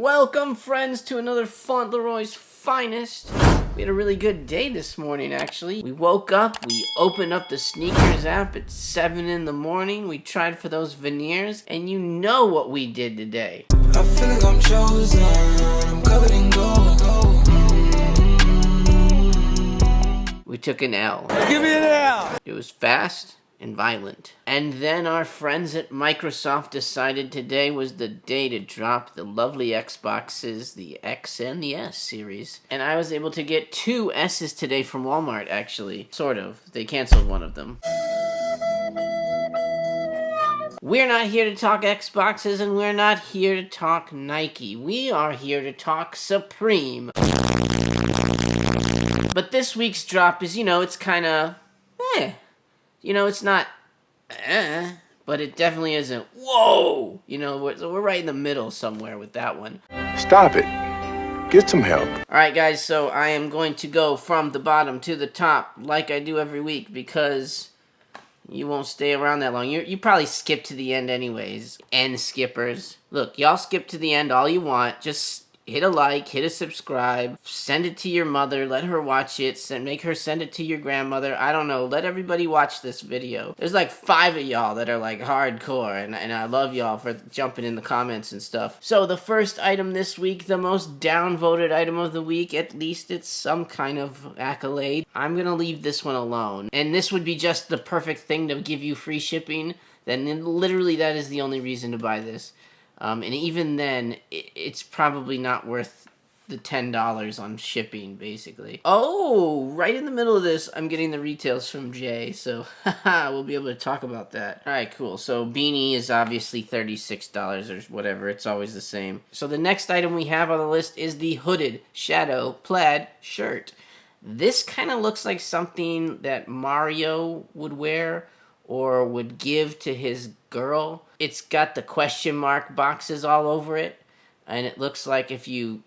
Welcome, friends, to another Fauntleroy's finest. We had a really good day this morning, actually. We woke up, we opened up the sneakers app at 7 in the morning. We tried for those veneers, and you know what we did today. I feel like I'm chosen, I'm covered in gold. We took an L. Give me an L! It was fast and violent. And then our friends at Microsoft decided today was the day to drop the lovely Xboxes, the X and the S series. And I was able to get 2 S's today from Walmart, actually. Sort of. They canceled one of them. We're not here to talk Xboxes, and we're not here to talk Nike. We are here to talk Supreme. But this week's drop is, it's kind of, it's not, but it definitely isn't, whoa! We're right in the middle somewhere with that one. Stop it. Get some help. Alright guys, so I am going to go from the bottom to the top like I do every week because you won't stay around that long. You probably skip to the end anyways. End skippers. Look, y'all skip to the end all you want. Just hit a like, hit a subscribe, send it to your mother, let her watch it, make her send it to your grandmother. I don't know, let everybody watch this video. There's like 5 of y'all that are like hardcore, and I love y'all for jumping in the comments and stuff. So the first item this week, the most downvoted item of the week, at least it's some kind of accolade. I'm gonna leave this one alone. And this would be just the perfect thing to give you free shipping. Then literally that is the only reason to buy this. And even then, it's probably not worth the $10 on shipping, basically. Oh, right in the middle of this, I'm getting the retails from Jay, so we'll be able to talk about that. Alright, cool. So beanie is obviously $36 or whatever. It's always the same. So the next item we have on the list is the hooded shadow plaid shirt. This kind of looks like something that Mario would wear or would give to his girl. It's got the question mark boxes all over it, and it looks like if you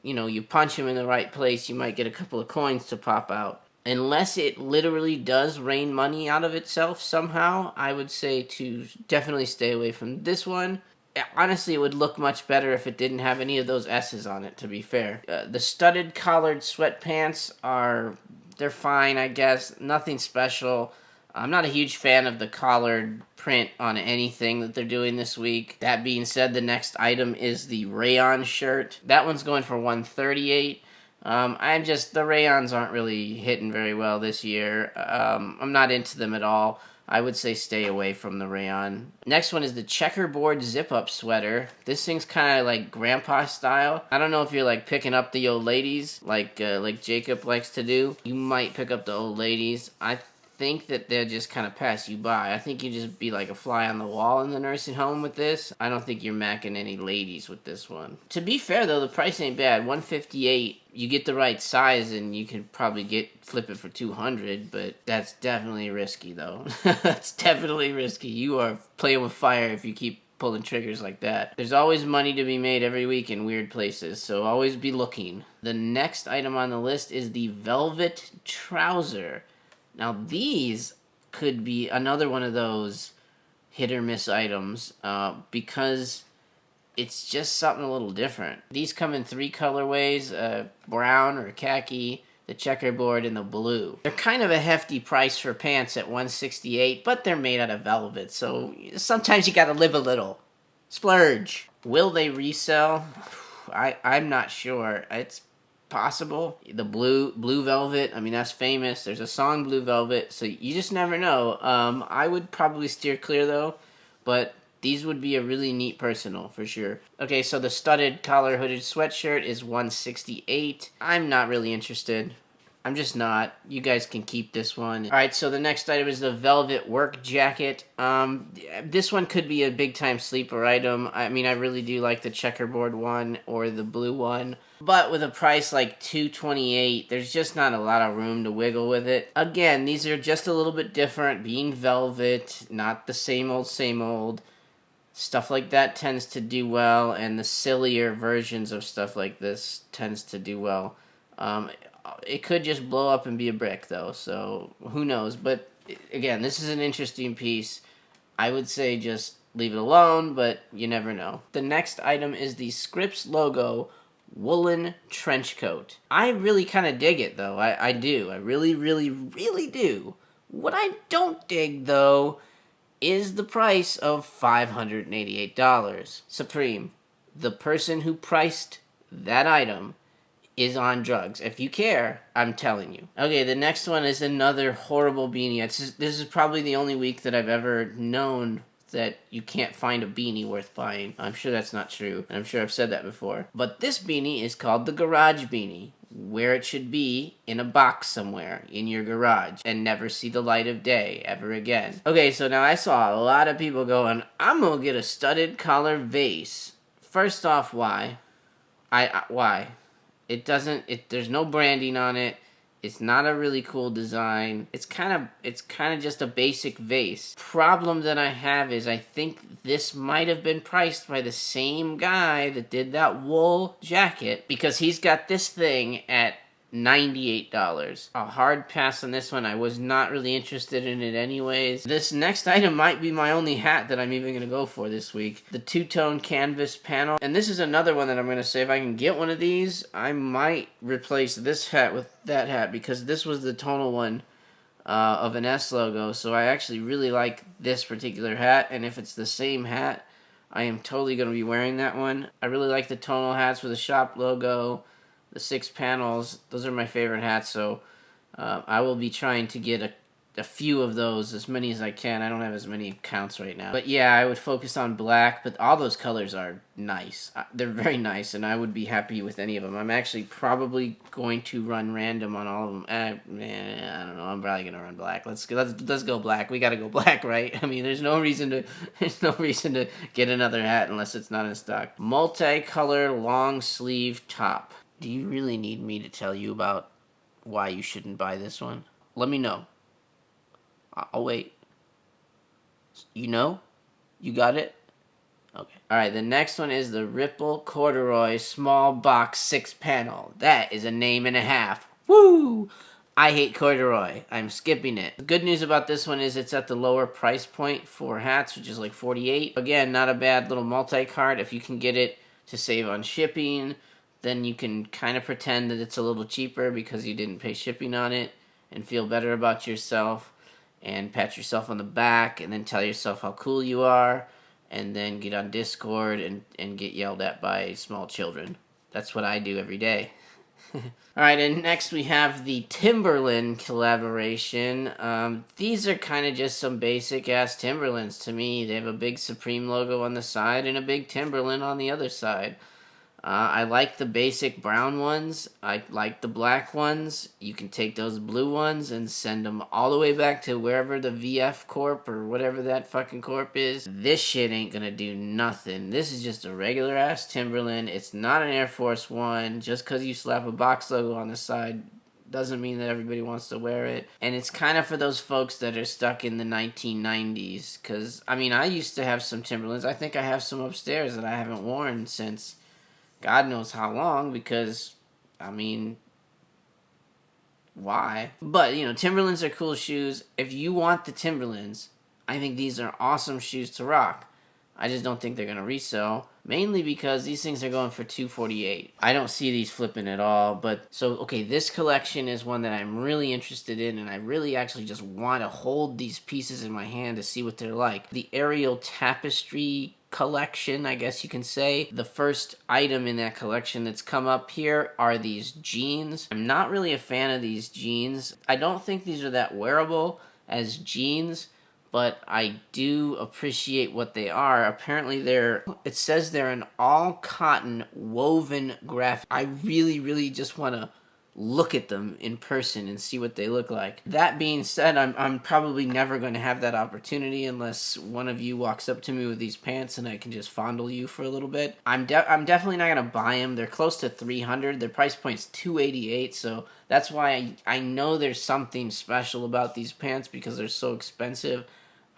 punch him in the right place, you might get a couple of coins to pop out. Unless it literally does rain money out of itself somehow, I would say to definitely stay away from this one. Honestly, it would look much better if it didn't have any of those S's on it, to be fair. The studded collared sweatpants they're fine, I guess. Nothing special. I'm not a huge fan of the collared print on anything that they're doing this week. That being said, the next item is the Rayon shirt. That one's going for $138. The rayons aren't really hitting very well this year. I'm not into them at all. I would say stay away from the rayon. Next one is the Checkerboard Zip Up Sweater. This thing's kind of like grandpa style. I don't know if you're like picking up the old ladies like Jacob likes to do. You might pick up the old ladies. I think that they'll just kind of pass you by. I think you just be like a fly on the wall in the nursing home with this. I don't think you're macking any ladies with this one. To be fair though, the price ain't bad. $158. You get the right size and you can probably flip it for $200, but that's definitely risky though. That's definitely risky. You are playing with fire if you keep pulling triggers like that. There's always money to be made every week in weird places, so always be looking. The next item on the list is the velvet trouser. Now these could be another one of those hit or miss items because it's just something a little different. These come in 3 colorways, brown or khaki, the checkerboard, and the blue. They're kind of a hefty price for pants at $168, but they're made out of velvet, so sometimes you gotta live a little. Splurge. Will they resell? I'm not sure. It's possible. The blue velvet, I mean, that's famous. There's a song, Blue Velvet, so you just never know. I would probably steer clear though, but these would be a really neat personal for sure. Okay, so the studded collar hooded sweatshirt is $168. I'm not really interested. I'm just not. You guys can keep this one. Alright, so the next item is the velvet work jacket. This one could be a big time sleeper item. I mean, I really do like the checkerboard one or the blue one. But with a price like $228, there's just not a lot of room to wiggle with it. Again, these are just a little bit different. Being velvet, not the same old. Stuff like that tends to do well, and the sillier versions of stuff like this tends to do well. It could just blow up and be a brick, though, so who knows. But, again, this is an interesting piece. I would say just leave it alone, but you never know. The next item is the Scripps logo woolen trench coat. I really kind of dig it, though. I do. I really, really, really do. What I don't dig, though, is the price of $588. Supreme, the person who priced that item is on drugs. If you care, I'm telling you. Okay, the next one is another horrible beanie. This is probably the only week that I've ever known that you can't find a beanie worth buying. I'm sure that's not true, and I'm sure I've said that before. But this beanie is called the garage beanie, where it should be in a box somewhere in your garage and never see the light of day ever again. Okay, so now I saw a lot of people going, I'm gonna get a studded collar vase. First off, why? Why? There's no branding on it. It's not a really cool design. It's kind of just a basic vase. Problem that I have is I think this might have been priced by the same guy that did that wool jacket, because he's got this thing at $98. A hard pass on this one. I was not really interested in it anyways. This next item might be my only hat that I'm even going to go for this week. The two-tone canvas panel. And this is another one that I'm going to say, if I can get one of these, I might replace this hat with that hat, because this was the tonal one of an S logo. So I actually really like this particular hat, and if it's the same hat, I am totally going to be wearing that one. I really like the tonal hats with the shop logo. The 6 panels, those are my favorite hats, so I will be trying to get a few of those, as many as I can. I don't have as many accounts right now. But yeah, I would focus on black, but all those colors are nice. They're very nice, and I would be happy with any of them. I'm actually probably going to run random on all of them. I don't know. I'm probably going to run black. Let's go black. We got to go black, right? I mean, there's no reason to get another hat unless it's not in stock. Multicolor long sleeve top. Do you really need me to tell you about why you shouldn't buy this one? Let me know. I'll wait. You know? You got it? Okay. Alright, the next one is the Ripple Corduroy Small Box 6 Panel. That is a name and a half. Woo! I hate corduroy. I'm skipping it. The good news about this one is it's at the lower price point for hats, which is like $48. Again, not a bad little multi-card. If you can get it to save on shipping, then you can kind of pretend that it's a little cheaper because you didn't pay shipping on it, and feel better about yourself, and pat yourself on the back, and then tell yourself how cool you are, and then get on Discord and get yelled at by small children. That's what I do every day. Alright, and next we have the Timberland collaboration. These are kind of just some basic-ass Timberlands to me. They have a big Supreme logo on the side and a big Timberland on the other side. I like the basic brown ones. I like the black ones. You can take those blue ones and send them all the way back to wherever the VF Corp or whatever that fucking corp is. This shit ain't gonna do nothing. This is just a regular ass Timberland. It's not an Air Force One. Just because you slap a box logo on the side doesn't mean that everybody wants to wear it. And it's kind of for those folks that are stuck in the 1990s. Because, I mean, I used to have some Timberlands. I think I have some upstairs that I haven't worn since God knows how long, because, I mean, why? But, you know, Timberlands are cool shoes. If you want the Timberlands, I think these are awesome shoes to rock. I just don't think they're going to resell, mainly because these things are going for $248. I don't see these flipping at all, but, so, okay, this collection is one that I'm really interested in, and I really actually just want to hold these pieces in my hand to see what they're like. The Ariel Tapestry collection, I guess you can say. The first item in that collection that's come up here are these jeans. I'm not really a fan of these jeans. I don't think these are that wearable as jeans, but I do appreciate what they are. Apparently it says they're an all cotton woven graphic. I really just want to look at them in person and see what they look like. That being said, I'm probably never going to have that opportunity unless one of you walks up to me with these pants and I can just fondle you for a little bit. I'm definitely not going to buy them. They're close to $300. Their price point's $288, so that's why I know there's something special about these pants, because they're so expensive.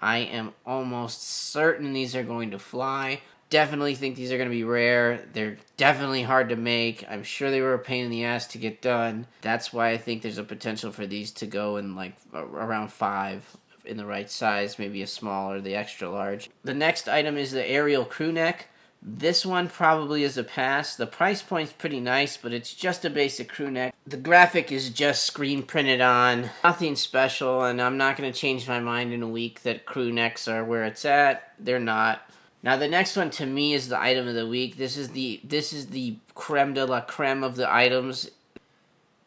I am almost certain these are going to fly. Definitely think these are going to be rare. They're definitely hard to make. I'm sure they were a pain in the ass to get done. That's why I think there's a potential for these to go in like around 5 in the right size, maybe a small or the extra large. The next item is the Ariel Crewneck. This one probably is a pass. The price point's pretty nice, but it's just a basic crew neck. The graphic is just screen printed on. Nothing special, and I'm not going to change my mind in a week that crew necks are where it's at. They're not. Now the next one to me is the item of the week. This is the creme de la creme of the items.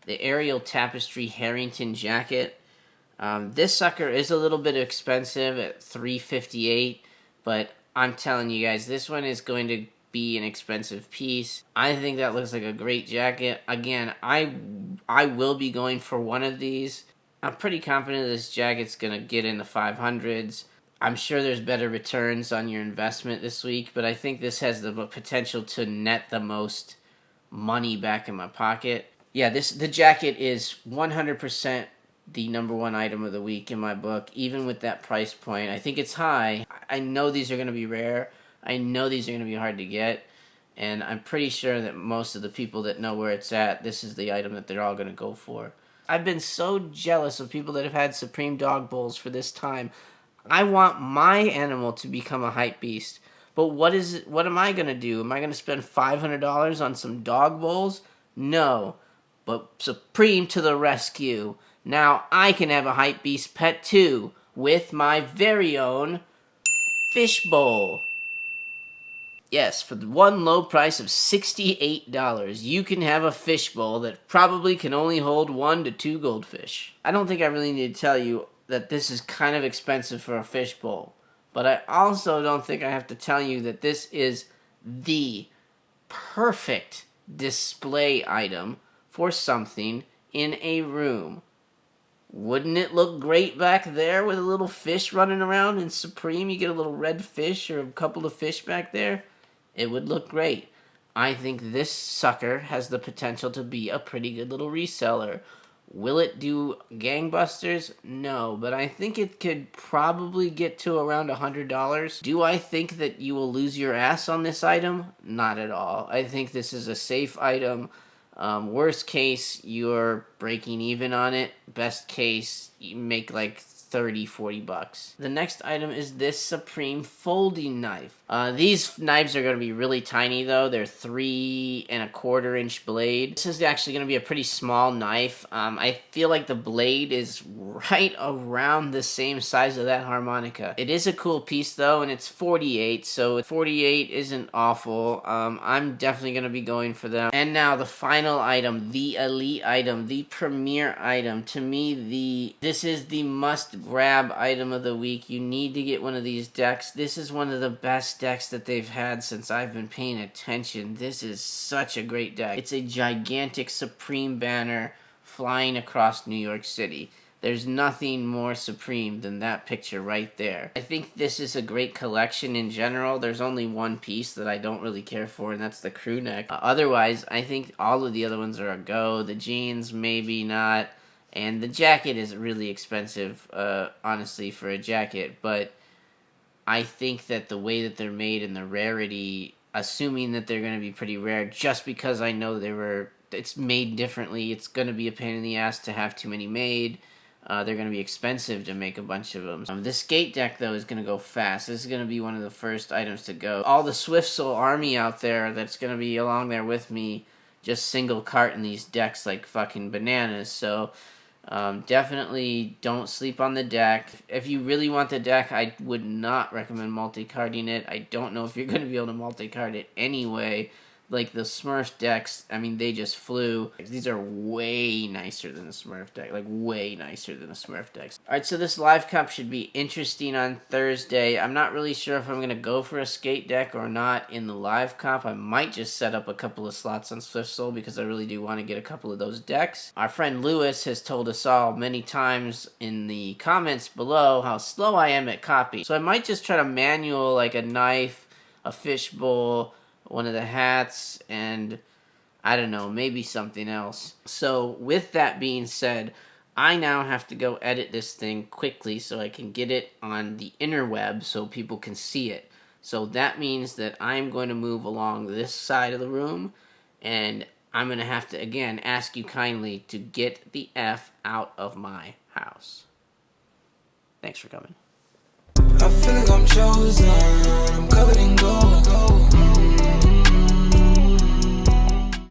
The Ariel Tapestry Harrington jacket. This sucker is a little bit expensive at $358, but I'm telling you guys, this one is going to be an expensive piece. I think that looks like a great jacket. Again, I will be going for one of these. I'm pretty confident this jacket's going to get in the 500s. I'm sure there's better returns on your investment this week, but I think this has the potential to net the most money back in my pocket. Yeah, the jacket is 100% the #1 item of the week in my book, even with that price point. I think it's high. I know these are going to be rare. I know these are going to be hard to get, and I'm pretty sure that most of the people that know where it's at, this is the item that they're all going to go for. I've been so jealous of people that have had Supreme dog bowls for this time. I want my animal to become a hype beast, but what am I going to do? Am I going to spend $500 on some dog bowls? No, but Supreme to the rescue. Now I can have a hype beast pet too, with my very own fish bowl. Yes, for the one low price of $68, you can have a fish bowl that probably can only hold 1 to 2 goldfish. I don't think I really need to tell you that this is kind of expensive for a fish bowl, but I also don't think I have to tell you that this is the perfect display item for something in a room. Wouldn't it look great back there with a little fish running around in Supreme? You get a little red fish or a couple of fish back there. It would look great. I think this sucker has the potential to be a pretty good little reseller. Will it do gangbusters? No, but I think it could probably get to around $100. Do I think that you will lose your ass on this item? Not at all. I think this is a safe item. Worst case, you're breaking even on it. Best case, you make like $30-40. The next item is this Supreme folding knife. These knives are going to be really tiny though. They're 3 1/4 inch blade. This is actually going to be a pretty small knife. I feel like the blade is right around the same size of that harmonica. It is a cool piece though, and it's 48, so 48 isn't awful. I'm definitely going to be going for them. And now the final item, the elite item, the premier item. To me, this is the must grab item of the week. You need to get one of these decks. This is one of the best decks that they've had since I've been paying attention. This is such a great deck. It's a gigantic Supreme banner flying across New York City. There's nothing more Supreme than that picture right there. I think this is a great collection in general. There's only one piece that I don't really care for, and that's the crew neck. Otherwise, I think all of the other ones are a go. The jeans, maybe not. And the jacket is really expensive, honestly, for a jacket. But I think that the way that they're made and the rarity, assuming that they're going to be pretty rare, just because I know it's made differently, it's going to be a pain in the ass to have too many made. They're going to be expensive to make a bunch of them. The skate deck, though, is going to go fast. This is going to be one of the first items to go. All the Swift Soul army out there that's going to be along there with me just single carting these decks like fucking bananas. So definitely don't sleep on the deck. If you really want the deck, I would not recommend multi-carding it. I don't know if you're going to be able to multi-card it anyway. Like the Smurf decks, I mean, they just flew. These are way nicer than the Smurf deck. Like, way nicer than the Smurf decks. Alright, so this live cup should be interesting on Thursday. I'm not really sure if I'm going to go for a skate deck or not in the live cup. I might just set up a couple of slots on Swift Soul because I really do want to get a couple of those decks. Our friend Lewis has told us all many times in the comments below how slow I am at copy. So I might just try to manual like a knife, a fishbowl, one of the hats, and I don't know, maybe something else. So with that being said, I now have to go edit this thing quickly so I can get it on the interweb so people can see it. So that means that I'm going to move along this side of the room, and I'm going to have to, again, ask you kindly to get the F out of my house. Thanks for coming. I feel like I'm chosen, I'm covered in gold.